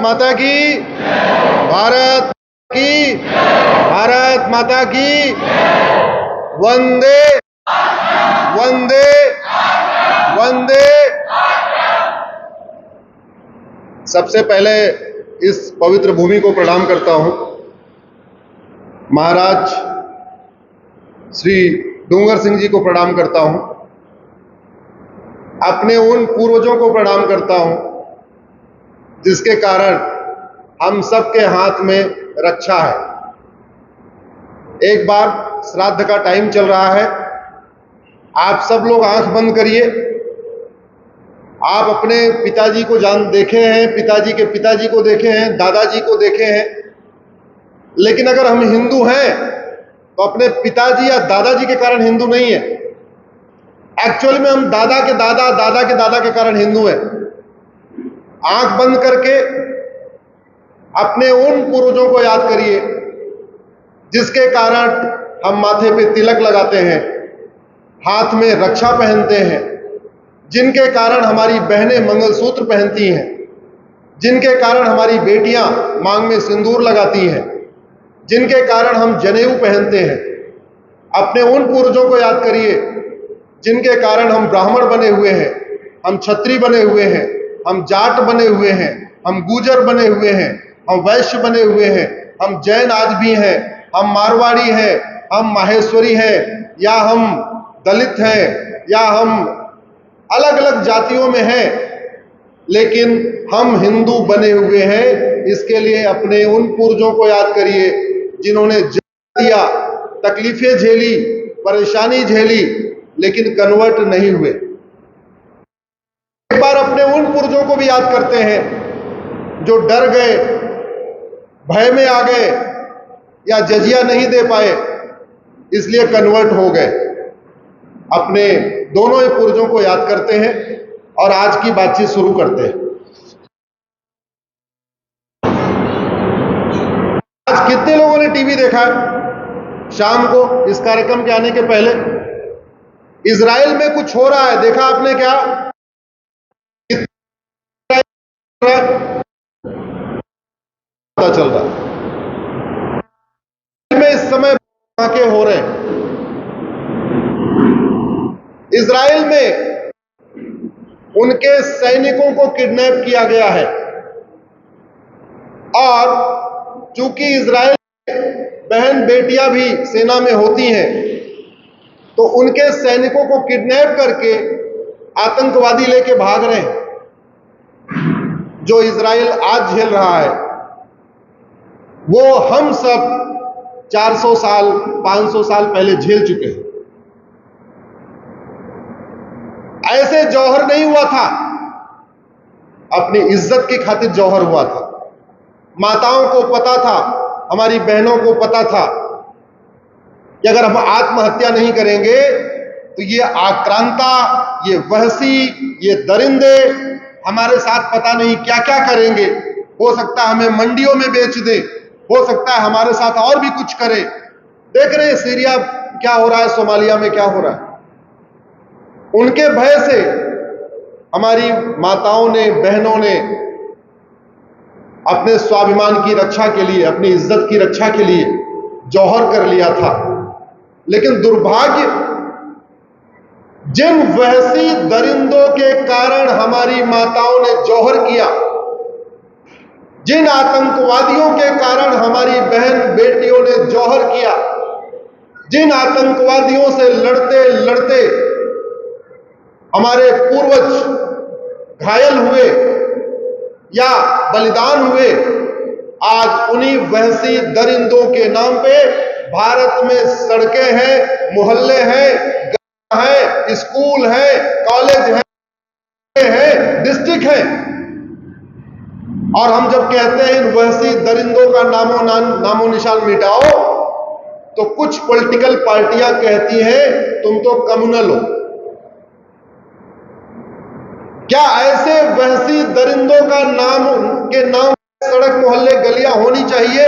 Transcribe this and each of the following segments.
माता की, भारत की, भारत माता की, वंदे वंदे वंदे। सबसे पहले इस पवित्र भूमि को प्रणाम करता हूं। महाराज श्री डूंगर सिंह जी को प्रणाम करता हूं। अपने उन पूर्वजों को प्रणाम करता हूं जिसके कारण हम सबके हाथ में रक्षा है। एक बार श्राद्ध का टाइम चल रहा है, आप सब लोग आंख बंद करिए। आप अपने पिताजी को देखे हैं, पिताजी के पिताजी को देखे हैं, दादाजी को देखे हैं, लेकिन अगर हम हिंदू हैं तो अपने पिताजी या दादाजी के कारण हिंदू नहीं है। एक्चुअली में हम दादा के दादा, दादा के दादा के कारण हिंदू हैं। आंख बंद करके अपने उन पूर्वजों को याद करिए जिसके कारण हम माथे पे तिलक लगाते हैं, हाथ में रक्षा पहनते हैं, जिनके कारण हमारी बहनें मंगलसूत्र पहनती हैं, जिनके कारण हमारी बेटियां मांग में सिंदूर लगाती हैं, जिनके कारण हम जनेऊ पहनते हैं। अपने उन पूर्वजों को याद करिए जिनके कारण हम ब्राह्मण बने हुए हैं, हम क्षत्रिय बने हुए हैं, हम जाट बने हुए हैं, हम गुजर बने हुए हैं, हम वैश्य बने हुए हैं, हम जैन आदमी हैं, हम मारवाड़ी हैं, हम माहेश्वरी हैं, या हम दलित हैं, या हम अलग अलग जातियों में हैं, लेकिन हम हिंदू बने हुए हैं। इसके लिए अपने उन पूर्वजों को याद करिए जिन्होंने जन्म दिया, तकलीफें झेली, परेशानी झेली, लेकिन कन्वर्ट नहीं हुए। एक बार अपने उन पूर्वजों को भी याद करते हैं जो डर गए, भय में आ गए, या जजिया नहीं दे पाए, इसलिए कन्वर्ट हो गए। अपने दोनों ही पूर्वजों को याद करते हैं और आज की बातचीत शुरू करते हैं। आज कितने लोगों ने टीवी देखा है शाम को इस कार्यक्रम के आने के पहले? इजराइल में कुछ हो रहा है, देखा आपने क्या? पता चल रहा है में इस समय धमाके हो रहे हैं। इजराइल में उनके सैनिकों को किडनैप किया गया है, और चूंकि इजराइल बहन बेटियां भी सेना में होती हैं, तो उनके सैनिकों को किडनैप करके आतंकवादी लेके भाग रहे हैं। जो इजराइल आज झेल रहा है वो हम सब 400 साल 500 साल पहले झेल चुके हैं। ऐसे जौहर नहीं हुआ था, अपनी इज्जत की खातिर जौहर हुआ था। माताओं को पता था, हमारी बहनों को पता था कि अगर हम आत्महत्या नहीं करेंगे तो ये आक्रांता, ये वहशी, ये दरिंदे हमारे साथ पता नहीं क्या क्या करेंगे। हो सकता है हमें मंडियों में बेच दे, हो सकता है हमारे साथ और भी कुछ करे। देख रहे हैं सीरिया क्या हो रहा है, सोमालिया में क्या हो रहा है। उनके भय से हमारी माताओं ने, बहनों ने अपने स्वाभिमान की रक्षा के लिए, अपनी इज्जत की रक्षा के लिए जौहर कर लिया था। लेकिन दुर्भाग्य, जिन वहशी दरिंदों के कारण हमारी माताओं ने जौहर किया, जिन आतंकवादियों के कारण हमारी बहन बेटियों ने जौहर किया, जिन आतंकवादियों से लड़ते लड़ते हमारे पूर्वज घायल हुए या बलिदान हुए, आज उन्हीं वहशी दरिंदों के नाम पे भारत में सड़कें हैं, मोहल्ले हैं, गांव हैं, स्कूल हैं, कॉलेज हैं, डिस्ट्रिक्ट हैं। और हम जब कहते हैं इन वहशी दरिंदों का नामो निशान मिटाओ, तो कुछ पॉलिटिकल पार्टियां कहती हैं तुम तो कम्युनल हो। क्या ऐसे वहशी दरिंदों का नाम सड़क मोहल्ले गलियां होनी चाहिए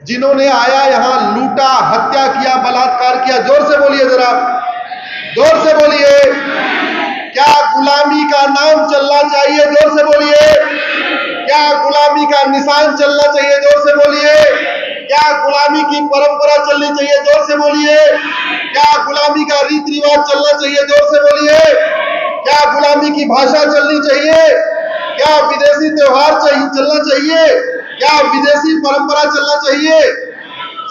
जिन्होंने आया यहां लूटा, हत्या किया, बलात्कार किया? जोर से बोलिए, जरा जोर से बोलिए। क्या गुलामी का नाम चलना चाहिए? जोर से बोलिए। क्या गुलामी का निशान चलना चाहिए? जोर से बोलिए। क्या गुलामी की परंपरा चलनी चाहिए? जोर से बोलिए। क्या गुलामी का रीति रिवाज चलना चाहिए? जोर से बोलिए। क्या गुलामी की भाषा चलनी चाहिए? क्या विदेशी त्योहार चलना चाहिए? क्या विदेशी परंपरा चलना चाहिए?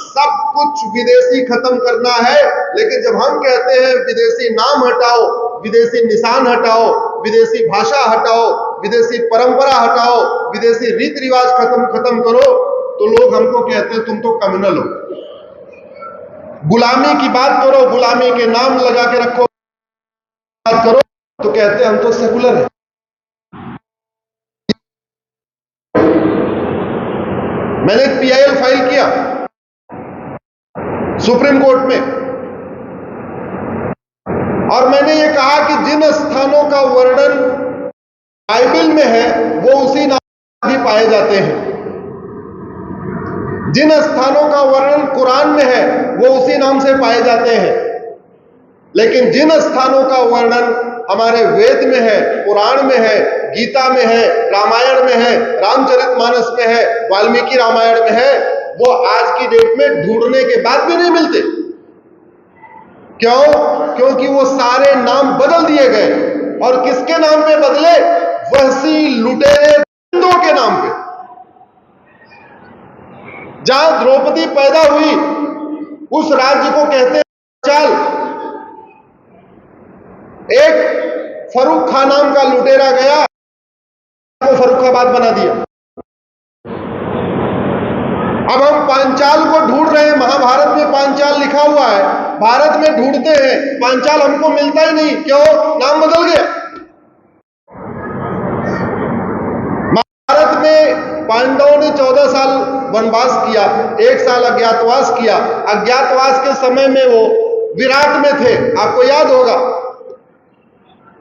सब कुछ विदेशी खत्म करना है। लेकिन जब हम कहते हैं विदेशी नाम हटाओ, विदेशी निशान हटाओ, विदेशी भाषा हटाओ, विदेशी परंपरा हटाओ, विदेशी रीति रिवाज खत्म करो, तो लोग हमको कहते हैं तुम तो कम्युनल हो। गुलामी की बात करो, गुलामी के नाम लगा के रखो, बात करो तो कहते हैं हम तो सेकुलर हैं। मैंने एक PIL फाइल किया सुप्रीम कोर्ट में, और मैंने ये कहा कि जिन स्थानों का वर्णन बाइबल में है वो उसी नाम भी पाए जाते हैं, जिन स्थानों का वर्णन कुरान में है वो उसी नाम से पाए जाते हैं, लेकिन जिन स्थानों का वर्णन हमारे वेद में है, पुराण में है, गीता में है, रामायण में है, रामचरितमानस में है, वाल्मीकि रामायण में है, वो आज की डेट में ढूंढने के बाद भी नहीं मिलते। क्यों? क्योंकि वो सारे नाम बदल दिए गए। और किसके नाम पे बदले? वहसी लुटेरे गुंडों के नाम पे। जहां द्रौपदी पैदा हुई उस राज्य को कहते हैं पांचाल। एक फर्रुख खान नाम का लुटेरा गया, को फर्रुखाबाद बना दिया। अब हम पांचाल को ढूंढ रहे हैं, महाभारत में पांचाल लिखा हुआ है, भारत में ढूंढते हैं, पांचाल हमको मिलता ही नहीं। क्यों? नाम बदल गया। महाभारत में पांडवों ने 14 साल वनवास किया, 1 साल अज्ञातवास किया। अज्ञातवास के समय में वो विराट में थे, आपको याद होगा।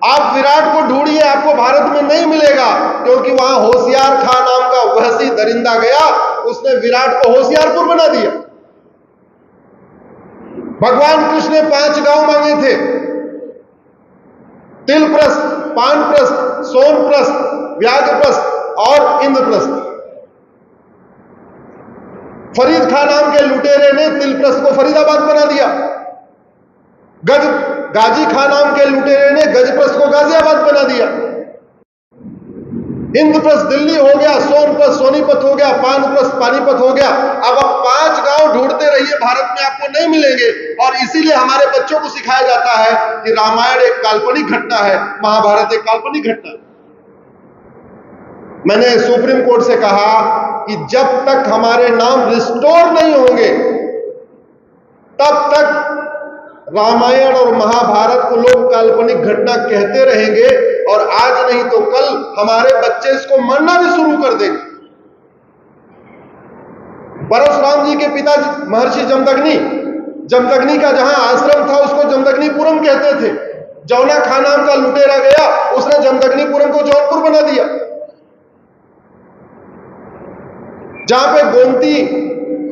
आप विराट को ढूंढिए, आपको भारत में नहीं मिलेगा, क्योंकि वहां होशियार खां नाम का वहसी दरिंदा गया, उसने विराट को होशियारपुर बना दिया। भगवान कृष्ण ने 5 गांव मांगे थे, तिलप्रस्थ, पानप्रस्थ, सोनप्रस्थ, व्याघ्रप्रस्थ और इंद्रप्रस्थ। फरीद खान नाम के लुटेरे ने तिलप्रस्थ को फरीदाबाद बना दिया। गाजी खान नाम के लुटेरे ने गजप्रस्थ को गाजियाबाद बना दिया। इंद्रप्रस्थ दिल्ली हो गया, सोनप्रस्थ सोनीपत हो गया, पानप्रस्थ पानीपत हो गया। अब आप 5 गांव ढूंढते रहिए, भारत में आपको नहीं मिलेंगे। और इसीलिए हमारे बच्चों को सिखाया जाता है कि रामायण एक काल्पनिक घटना है, महाभारत एक काल्पनिक घटना है। मैंने सुप्रीम कोर्ट से कहा कि जब तक हमारे नाम रिस्टोर नहीं होंगे तब तक रामायण और महाभारत को लोग काल्पनिक घटना कहते रहेंगे, और आज नहीं तो कल हमारे बच्चे इसको मानना भी शुरू कर देंगे। परशुराम जी के पिता महर्षि जमदग्नि का जहां आश्रम था उसको जमदग्निपुरम कहते थे। जौना खान नाम का लुटेरा गया, उसने जमदग्निपुरम को जौनपुर बना दिया। जहां पे गोमती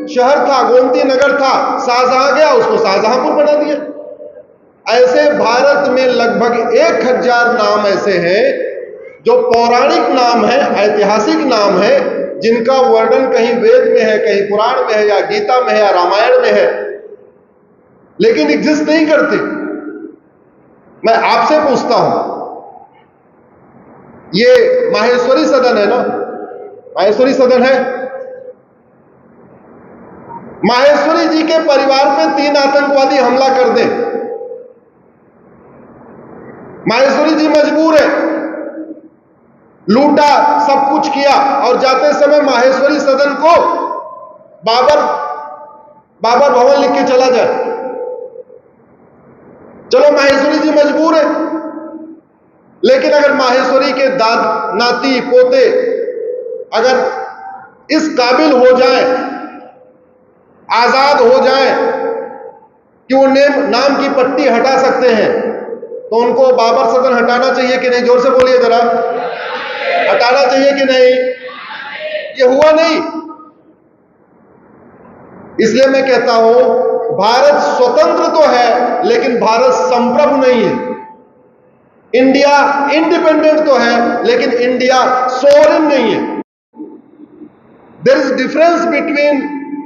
शहर था, गोमती नगर था, शाहजहां गया, उसको शाहजहांपुर बना दिया। ऐसे भारत में लगभग 1000 नाम ऐसे हैं जो पौराणिक नाम है, ऐतिहासिक नाम है, जिनका वर्णन कहीं वेद में है, कहीं पुराण में है, या गीता में है, या रामायण में है, लेकिन एग्जिस्ट नहीं करते। मैं आपसे पूछता हूं, ये माहेश्वरी सदन है ना? माहेश्वरी सदन है। माहेश्वरी जी के परिवार पे 3 आतंकवादी हमला कर दें, माहेश्वरी जी मजबूर है, लूटा, सब कुछ किया, और जाते समय माहेश्वरी सदन को बाबर भवन लिख के चला जाए। चलो माहेश्वरी जी मजबूर है, लेकिन अगर माहेश्वरी के नाती पोते अगर इस काबिल हो जाए, आजाद हो जाए कि वो नाम की पट्टी हटा सकते हैं, तो उनको बाबर सदन हटाना चाहिए कि नहीं? जोर से बोलिए जरा, हटाना चाहिए कि नहीं? ये हुआ नहीं। इसलिए मैं कहता हूं, भारत स्वतंत्र तो है, लेकिन भारत संप्रभु नहीं है। इंडिया इंडिपेंडेंट तो है, लेकिन इंडिया सोवरेन नहीं है। Difference between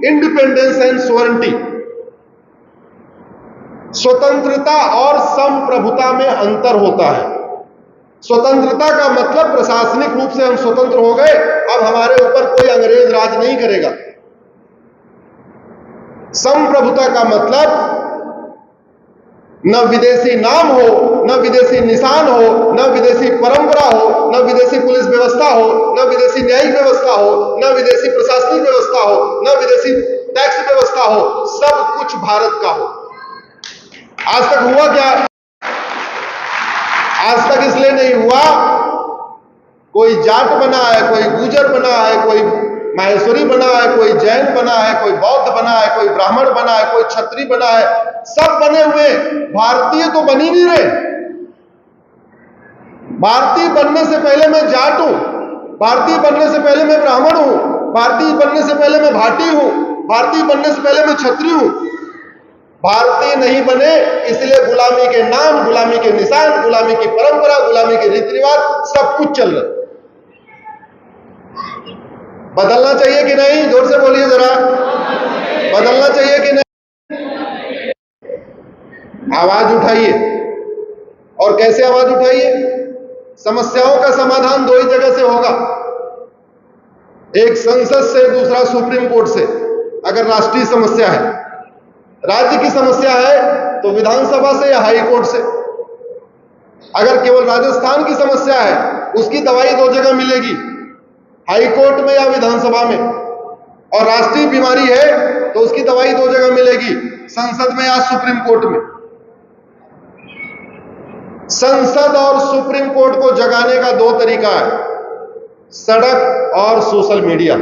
independence and sovereignty. स्वतंत्रता और संप्रभुता में अंतर होता है। स्वतंत्रता का मतलब प्रशासनिक रूप से हम स्वतंत्र हो गए, अब हमारे ऊपर कोई अंग्रेज राज नहीं करेगा। संप्रभुता का मतलब न विदेशी नाम हो, न विदेशी निशान हो, न विदेशी परंपरा हो, न विदेशी पुलिस व्यवस्था हो, न विदेशी न्यायिक व्यवस्था हो, न विदेशी प्रशासनिक व्यवस्था हो, न विदेशी टैक्स व्यवस्था हो, सब कुछ भारत का हो। आज तक हुआ क्या? आज तक इसलिए नहीं हुआ, कोई जाट बना है, कोई गुजर बना है, कोई माहेश्वरी बना है, कोई जैन बना है, कोई बौद्ध बना है, कोई ब्राह्मण बना है, कोई क्षत्रिय बना है, सब बने हुए। भारतीय तो बन ही नहीं रहे। भारतीय बनने से पहले मैं जाट हूं, भारतीय बनने से पहले मैं ब्राह्मण हूं, भारतीय बनने से पहले मैं भाटी हूं, भारतीय बनने से पहले मैं क्षत्रिय हूं। भारतीय नहीं बने, इसलिए गुलामी के नाम, गुलामी के निशान, गुलामी की परंपरा, गुलामी के रीति रिवाज सब कुछ चल रहा है। बदलना चाहिए कि नहीं? जोर से बोलिए जरा, बदलना चाहिए कि नहीं? आवाज उठाइए। और कैसे आवाज उठाइए? समस्याओं का समाधान दो ही जगह से होगा, एक संसद से, दूसरा सुप्रीम कोर्ट से। अगर राष्ट्रीय समस्या है, राज्य की समस्या है, तो विधानसभा से या हाई कोर्ट से। अगर केवल राजस्थान की समस्या है, उसकी दवाई दो जगह मिलेगी, हाई कोर्ट में या विधानसभा में। और राष्ट्रीय बीमारी है तो उसकी दवाई दो जगह मिलेगी, संसद में या सुप्रीम कोर्ट में। संसद और सुप्रीम कोर्ट को जगाने का दो तरीका है, सड़क और सोशल मीडिया।